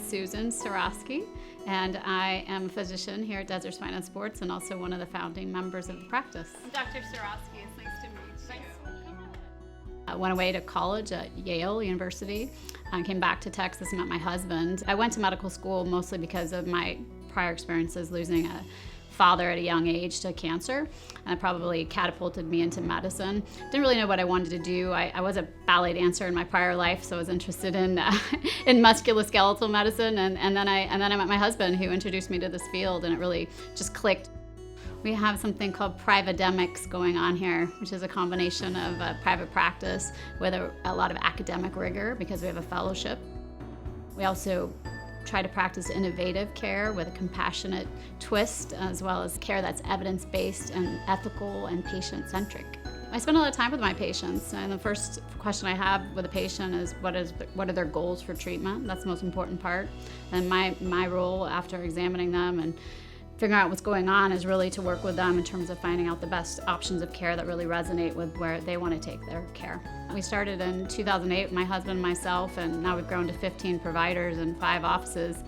Susan Sorosky, and I am a physician here at Desert Spine and Sports and also one of the founding members of the practice. Dr. Sorosky, it's nice to meet you. I went away to college at Yale University. I came back to Texas and met my husband. I went to medical school mostly because of my prior experiences losing a father at a young age to cancer, and that probably catapulted me into medicine. Didn't really know what I wanted to do. I was a ballet dancer in my prior life, so I was interested in in musculoskeletal medicine, and then I met my husband, who introduced me to this field, and it really just clicked. We have something called privatemics going on here, which is a combination of private practice with a lot of academic rigor because we have a fellowship. We also try to practice innovative care with a compassionate twist, as well as care that's evidence-based and ethical and patient-centric. I spend a lot of time with my patients, and the first question I have with a patient is what are their goals for treatment? That's the most important part. And my role after examining them and figuring out what's going on is really to work with them in terms of finding out the best options of care that really resonate with where they want to take their care. We started in 2008, my husband and myself, and now we've grown to 15 providers and 5 offices.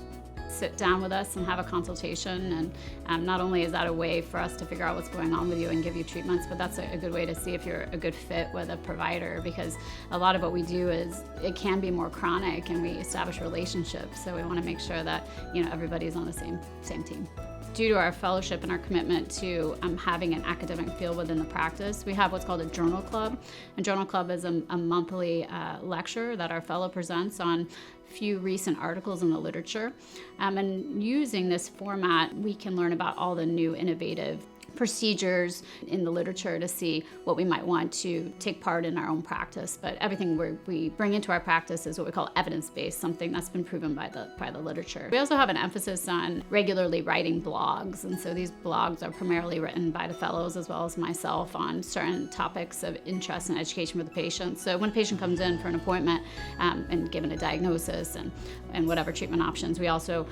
Sit down with us and have a consultation, and not only is that a way for us to figure out what's going on with you and give you treatments, but that's a good way to see if you're a good fit with a provider, because a lot of what we do is it can be more chronic, and we establish relationships, so we want to make sure that everybody's on the same team. Due to our fellowship and our commitment to having an academic field within the practice, we have what's called a journal club. A journal club is a monthly lecture that our fellow presents on a few recent articles in the literature. And using this format, we can learn about all the new innovative procedures in the literature to see what we might want to take part in our own practice. But everything we bring into our practice is what we call evidence-based, something that's been proven by the literature. We also have an emphasis on regularly writing blogs, and so these blogs are primarily written by the fellows as well as myself on certain topics of interest and education for the patient. So when a patient comes in for an appointment and given a diagnosis and whatever treatment options, we also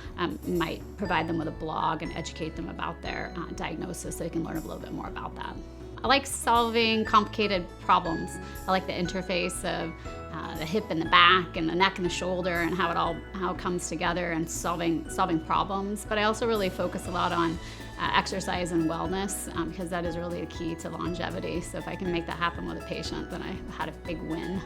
might provide them with a blog and educate them about their diagnosis so they can learn a little bit more about that. I like solving complicated problems. I like the interface of the hip and the back and the neck and the shoulder and how it comes together and solving problems. But I also really focus a lot on exercise and wellness because that is really the key to longevity. So if I can make that happen with a patient, then I had a big win.